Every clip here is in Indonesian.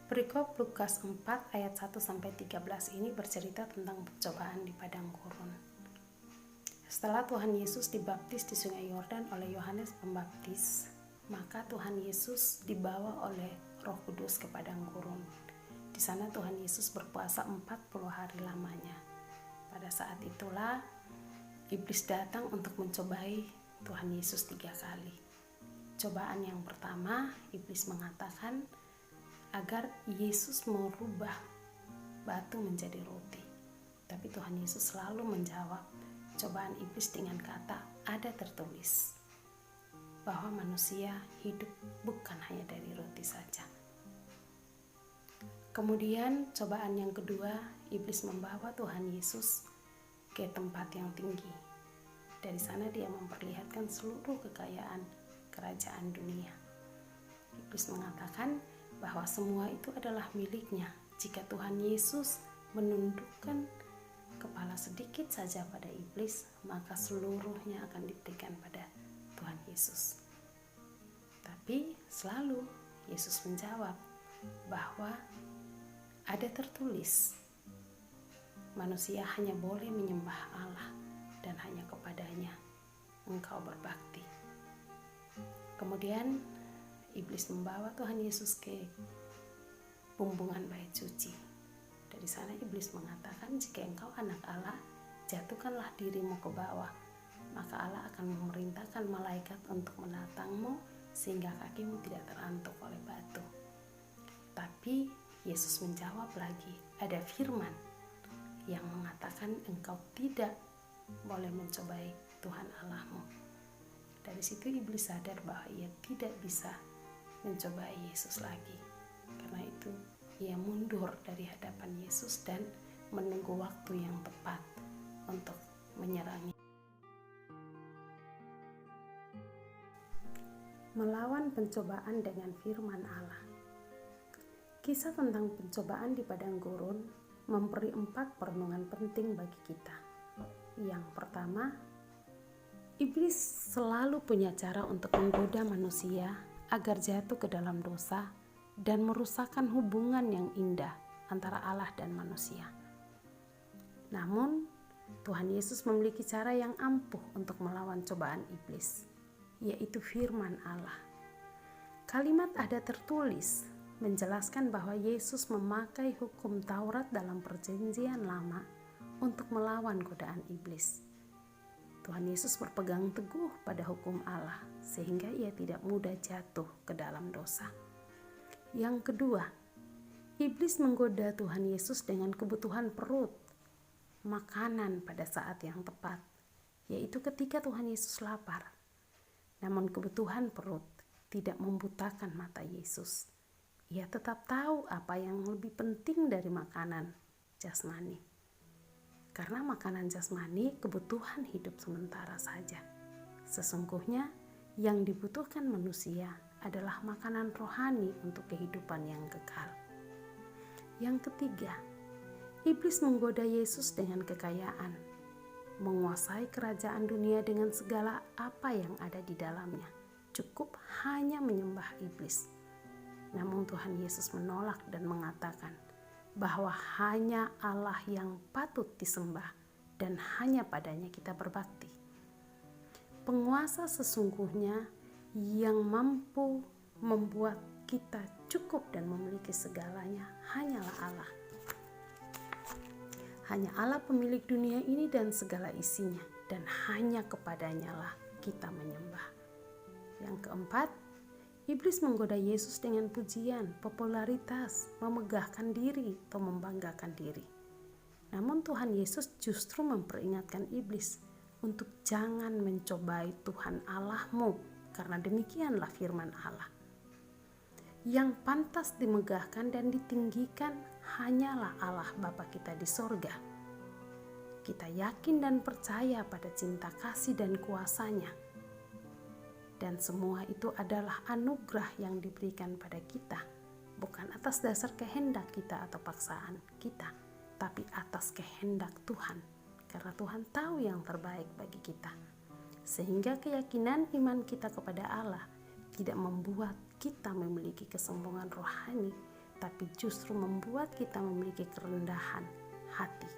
Perikop Lukas 4 ayat 1-13 ini bercerita tentang percobaan di padang gurun. Setelah Tuhan Yesus dibaptis di sungai Yordan oleh Yohanes Pembaptis, maka Tuhan Yesus dibawa oleh Roh Kudus ke padang gurun. Di sana Tuhan Yesus berpuasa 40 hari lamanya. Pada saat itulah iblis datang untuk mencobai Tuhan Yesus 3 kali. Cobaan yang pertama, iblis mengatakan agar Yesus merubah batu menjadi roti. Tapi Tuhan Yesus selalu menjawab cobaan iblis dengan kata, ada tertulis bahwa manusia hidup bukan hanya dari roti saja. Kemudian cobaan yang kedua, iblis membawa Tuhan Yesus ke tempat yang tinggi. Dari sana dia memperlihatkan seluruh kekayaan kerajaan dunia. Iblis mengatakan bahwa semua itu adalah miliknya jika Tuhan Yesus menundukkan kepala sedikit saja pada iblis, maka seluruhnya akan diberikan pada Tuhan Yesus. Tapi selalu Yesus menjawab bahwa ada tertulis manusia hanya boleh menyembah Allah dan hanya kepadanya engkau berbakti. Kemudian iblis membawa Tuhan Yesus ke bumbungan bait suci. Dari sana iblis mengatakan, jika engkau anak Allah, jatuhkanlah dirimu ke bawah, maka Allah akan memerintahkan malaikat untuk menatangmu sehingga kakimu tidak terantuk oleh batu. Tapi Yesus menjawab lagi, ada firman yang mengatakan engkau tidak boleh mencobai Tuhan Allahmu. Dari situ iblis sadar bahwa ia tidak bisa mencobai Yesus lagi. Karena itu ia mundur dari hadapan Yesus dan menunggu waktu yang tepat untuk menyerangnya. Melawan pencobaan dengan firman Allah. Kisah tentang pencobaan di padang gurun memberi 4 perenungan penting bagi kita. Yang pertama, iblis selalu punya cara untuk menggoda manusia agar jatuh ke dalam dosa dan merusakkan hubungan yang indah antara Allah dan manusia. Namun, Tuhan Yesus memiliki cara yang ampuh untuk melawan cobaan iblis, yaitu firman Allah. Kalimat ada tertulis menjelaskan bahwa Yesus memakai hukum Taurat dalam Perjanjian Lama untuk melawan godaan iblis. Tuhan Yesus berpegang teguh pada hukum Allah sehingga ia tidak mudah jatuh ke dalam dosa. Yang kedua, iblis menggoda Tuhan Yesus dengan kebutuhan perut, makanan pada saat yang tepat, yaitu ketika Tuhan Yesus lapar. Namun kebutuhan perut tidak membutakan mata Yesus. Ia tetap tahu apa yang lebih penting dari makanan jasmani. Karena makanan jasmani kebutuhan hidup sementara saja. Sesungguhnya yang dibutuhkan manusia adalah makanan rohani untuk kehidupan yang kekal. Yang ketiga, iblis menggoda Yesus dengan kekayaan, menguasai kerajaan dunia dengan segala apa yang ada di dalamnya. Cukup hanya menyembah iblis. Namun Tuhan Yesus menolak dan mengatakan bahwa hanya Allah yang patut disembah dan hanya padanya kita berbakti. Penguasa sesungguhnya yang mampu membuat kita cukup dan memiliki segalanya hanyalah Allah. Hanya Allah pemilik dunia ini dan segala isinya, dan hanya kepadanya lah kita menyembah. Yang keempat, iblis menggoda Yesus dengan pujian, popularitas, memegahkan diri atau membanggakan diri. Namun Tuhan Yesus justru memperingatkan iblis untuk jangan mencobai Tuhan Allahmu, karena demikianlah firman Allah. Yang pantas dimegahkan dan ditinggikan hanyalah Allah Bapa kita di sorga. Kita yakin dan percaya pada cinta kasih dan kuasa-Nya. Dan semua itu adalah anugerah yang diberikan pada kita, bukan atas dasar kehendak kita atau paksaan kita, tapi atas kehendak Tuhan, karena Tuhan tahu yang terbaik bagi kita. Sehingga keyakinan iman kita kepada Allah tidak membuat kita memiliki kesombongan rohani tapi justru membuat kita memiliki kerendahan hati.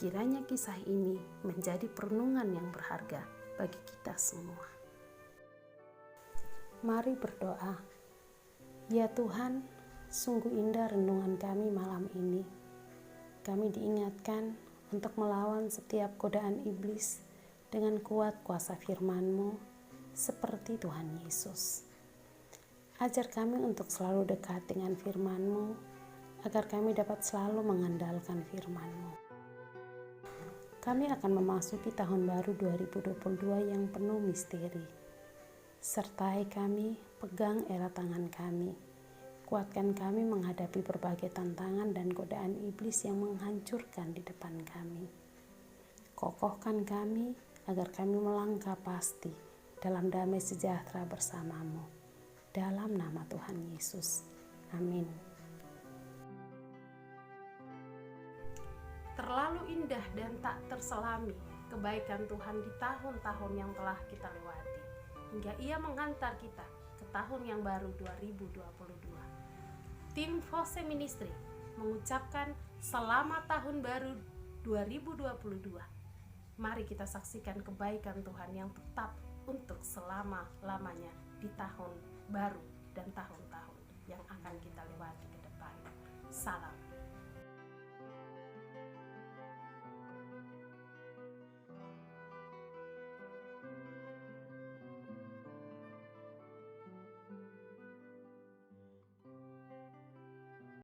Kiranya kisah ini menjadi perenungan yang berharga bagi kita semua. Mari berdoa. Ya Tuhan, sungguh indah renungan kami malam ini. Kami diingatkan untuk melawan setiap godaan iblis dengan kuat kuasa firman-Mu seperti Tuhan Yesus. Ajar kami untuk selalu dekat dengan firman-Mu agar kami dapat selalu mengandalkan firman-Mu. Kami akan memasuki tahun baru 2022 yang penuh misteri. Sertai kami, pegang erat tangan kami. Kuatkan kami menghadapi berbagai tantangan dan godaan iblis yang menghancurkan di depan kami. Kokohkan kami agar kami melangkah pasti dalam damai sejahtera bersama-Mu. Dalam nama Tuhan Yesus. Amin. Terlalu indah dan tak terselami kebaikan Tuhan di tahun-tahun yang telah kita lewati, hingga Ia menghantar kita ke tahun yang baru 2022. Tim Fose Ministry mengucapkan selamat tahun baru 2022. Mari kita saksikan kebaikan Tuhan yang tetap untuk selama-lamanya di tahun baru dan tahun-tahun yang akan kita lewati.